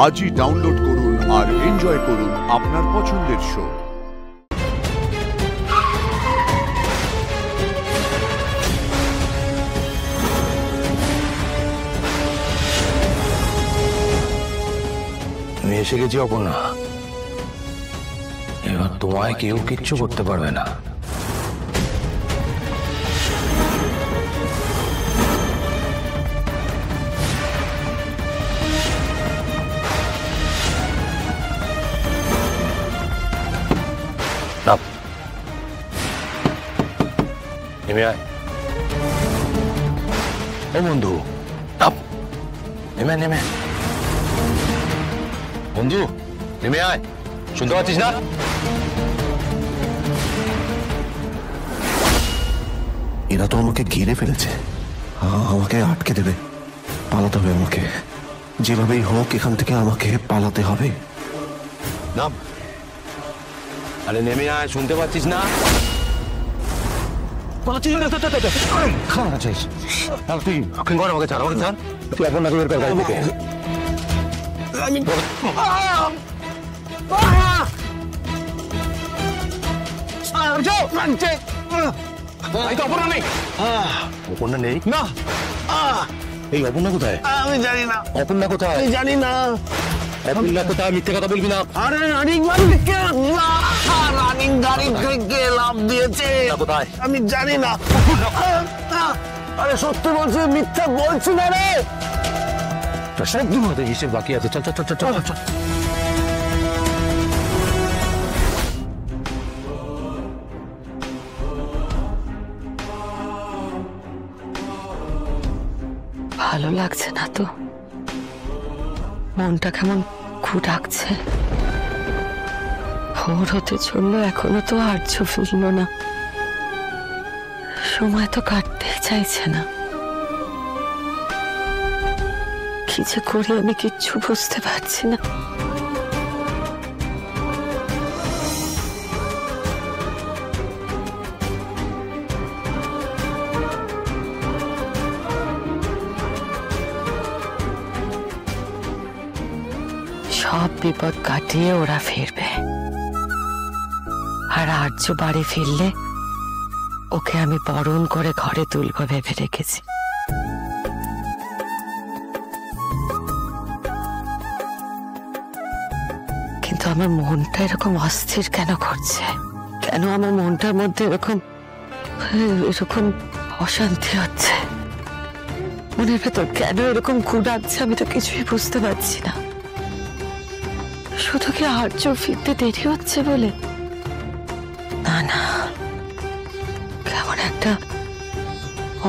আজই ডাউনলোড করুন আর এনজয় করুন আপনার পছন্দের শো। আমি এসে গেছি অপর্ণা, এবার তোমায় কেউ কিচ্ছু করতে পারবে না। নেমে আয় ও বন্ধু, নেমে নেমে বন্ধু, নেমে আয়। শুনতে পাচ্ছিস না? এরা তো আমাকে ঘিরে ফেলেছে, আমাকে আটকে দেবে। পালাতে হবে আমাকে, যেভাবেই হোক এখান থেকে আমাকে পালাতে হবে। নাম, আরে নেমে আয়, শুনতে পাচ্ছিস না? আমাকে ছাড়, তুই এখন না বের কর গাড়ি থেকে। অপর্ণা নেই না? এই অপর্ণা কোথায়? আমি জানি না। অপর্ণা কোথায়? আমি জানি না। অপর্ণা কোথায়? মিথ্যে কথা বলবি না। আরে রানিং গাড়ি থেকে লাভ দিয়েছে। কোথায়? আমি জানি না। আরে সত্যি বলছি, মিথ্যা বলছি না রে। সত্যি মধ্যে হিসেব বাকি আছে। চল চল চল চল চল। ভালো লাগছে না তো, মনটা কেমন খু ডাকছে। ভোর হতে চললো, এখনো তো আর্য ফিরল না। সময় তো কাটতেই চাইছে না। কি যে করি আমি কিচ্ছু বুঝতে পারছি না। সব বিপদ কাটিয়ে ওরা ফিরবে, আর আর্য বাড়ি ফিরলে ওকে আমি বরণ করে ঘরে তুলব ভেবে রেখেছি। কিন্তু আমার মনটা এরকম অস্থির কেন করছে? কেন আমার মনটার মধ্যে এরকম এরকম অশান্তি হচ্ছে? মনের ভেতর কেন এরকম খু ডাকছে? আমি তো কিছুই বুঝতে পারছি না। শুধু কি আর্য ফিরতে দেরি হচ্ছে বলে? না না, কেমন একটা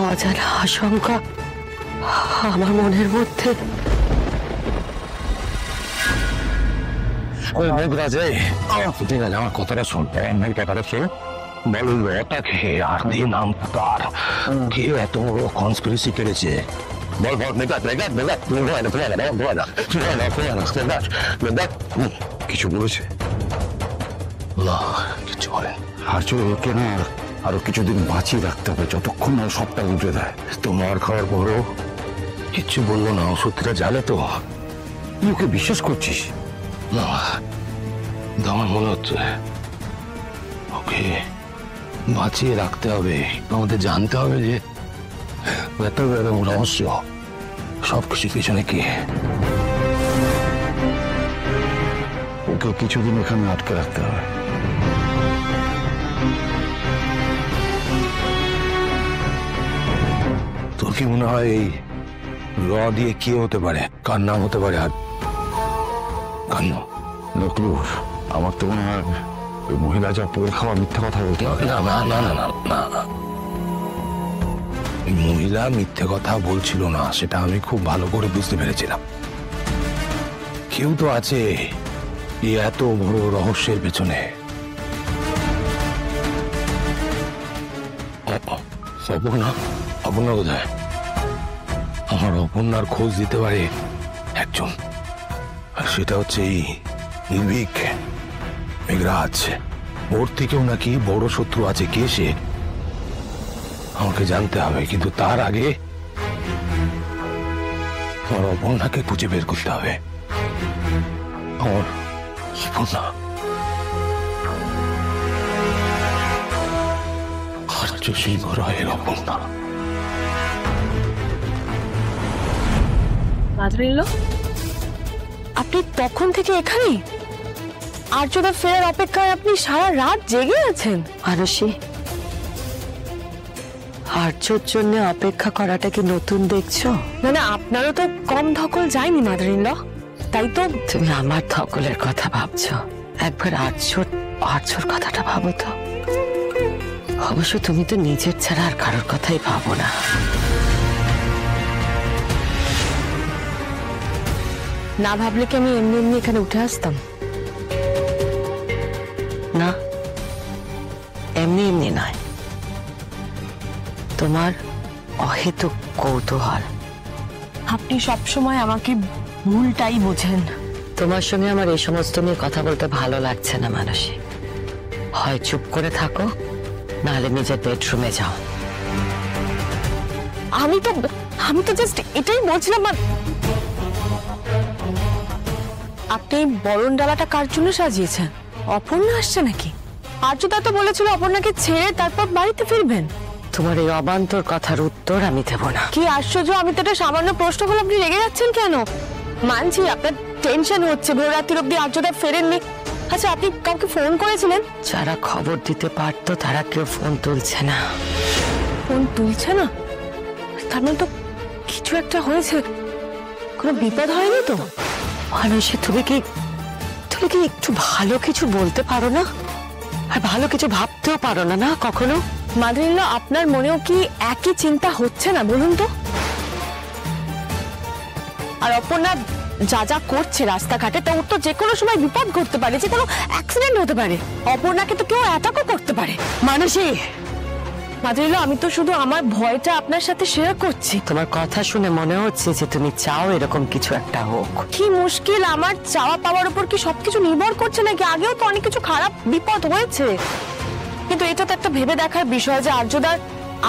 অজানা আশঙ্কা আমার মনের মধ্যে। ঠিক আছে, আমার কথাটা শুনতে ব্যাপারে সে বলবে এটাকে আর দিয়ে নাম তার কেউ এত বড় কনস্পিরেসি করেছে। বল বল, কিছু বলেছে না? কিছু বলে আর্যকে না আরো কিছুদিন বাঁচিয়ে রাখতে হবে, যতক্ষণ না সবটা উঠে দেয়। তোমার খাওয়ার পরও কিচ্ছু বললো না? সত্যিটা জানে তো? তুই ওকে বিশ্বাস করছিস? না, আমার মনে হচ্ছে ওকে বাঁচিয়ে রাখতে হবে। আমাদের জানতে হবে যে এত রহস্য, সবকিছু পিছনে কি। ওকে কিছুদিন এখানে আটকে রাখতে হবে। তোর কি মনে হয় এই র দিয়ে কে হতে পারে? কার নাম হতে পারে? আর কার নাম? নকলুর, আমার তো মনে হয় ওই মহিলা যা পোল খাওয়া মিথ্যা কথা বলতে হবে। না না না না না না, মহিলা মিথ্যে কথা বলছিল না, সেটা আমি খুব ভালো করে বুঝতে পেরেছিলাম। কেউ তো আছে এই এত বড় রহস্যের পেছনে। অপর্ণা, অপর্ণা কোথায়? আমার অপর্ণার খোঁজ দিতে পারে একজন, আর সেটা হচ্ছে এই নির্ভীক মেঘরাজ। ওর থেকেও নাকি বড় শত্রু আছে। কে সে? আমাকে জানতে হবে, কিন্তু তার আগে আমার অপর্ণাকে খুঁজে বের করতে হবে। আমার অপর্ণা আর্য সিংহ রায়ের অপর্ণা। আপনি তখন থেকে এখানে আর্যদা ফেরার অপেক্ষায় আপনি সারা রাত জেগে আছেন? মানসী, আর্যর জন্য অপেক্ষা করাটা কি নতুন দেখছো? না, আপনারও তো কম ধকল যায়নি মাদারিনল, তাই তো। তুমি আমার ধকলের কথা ভাবছো, একবার আর্যর কথাটা ভাবো তো। অবশ্য তুমি তো নিজের ছাড়া আর কারোর কথাই ভাবো না। না ভাবলে কি আমি এমনি এমনি এখানে উঠে আসতাম? না, এমনি এমনি নয়, তোমার অহেতুক কৌতূহল। আপনি সবসময় আমাকে ভুলটাই বোঝেন। তোমার সঙ্গে আমার এই সমস্ত নিয়ে কথা বলতে ভালো লাগছে না মানসী। হয় চুপ করে থাকো, নাহলে নিজের বেডরুমে যাও। আমি তো জাস্ট এটাই বলছিলাম। আপনি এই বরণ ডালাটা কার জন্য সাজিয়েছেন? অপর্ণা আসছে নাকি? আর্যদা তো বলেছিল অপর্ণাকে ছেড়ে তারপর বাড়িতে ফিরবেন। তোমার এই অবান্তর কথার উত্তর আমি দেব না। কি আশ্চর্য, আমি তো একটা সামান্য প্রশ্ন করলে আপনি রেগে যাচ্ছেন কেন? মানছি আপনার টেনশন হচ্ছে, ভোর রাত্রির অব্দি আর্যদা ফেরেননি। আচ্ছা, আপনি কাউকে ফোন করেছিলেন? যারা খবর দিতে পারতো তারা কেউ ফোন তুলছে না। ফোন তুলছে না? তার মানে তো কিছু একটা হয়েছে। কোনো বিপদ হয়নি তো? মানসী, তুমি কি একটু ভালো কিছু বলতে পারো না? আর ভালো কিছু ভাবতেও পারো না না কখনো? মাদারিনল, আপনার মনেও কি একই চিন্তা হচ্ছে না বলুন তো? আর অপর্ণা যা করছে রাস্তাঘাটে, তো ওর তো যে কোনো সময় বিপদ ঘটতে পারে, যে কোনো অ্যাক্সিডেন্ট হতে পারে। অপর্ণাকে তো কেউ অ্যাটাকও করতে পারে। মানসী, মাদারিনল, আমি তো শুধু আমার ভয়টা আপনার সাথে শেয়ার করছি। তোমার কথা শুনে মনে হচ্ছে যে তুমি চাও এরকম কিছু একটা হোক। কি মুশকিল, আমার চাওয়া পাওয়ার উপর কি সবকিছু নির্ভর করছে নাকি? আগেও তো অনেক কিছু খারাপ বিপদ হয়েছে, কিন্তু এটা তো একটা ভেবে দেখার বিষয় যে আর্যদার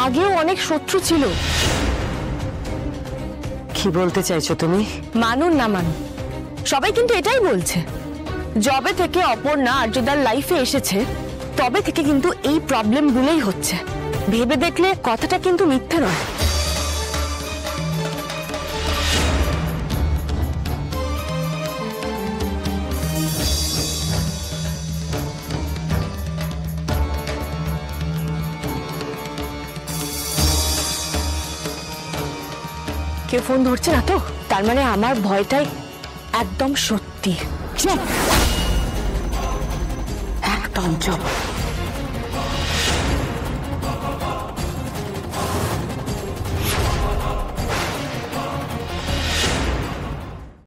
আগেও অনেক শত্রু ছিল। কি বলতে চাইছো তুমি? মানুন না মানুন, সবাই কিন্তু এটাই বলছে। যবে থেকে অপর্ণা আর্যদার লাইফে এসেছে তবে থেকে কিন্তু এই প্রবলেমগুলোই হচ্ছে। ভেবে দেখলে কথাটা কিন্তু মিথ্যে নয়। কেউ ফোন ধরছে না তো? তার মানে আমার ভয়টাই একদম সত্যি। একদম চুপ।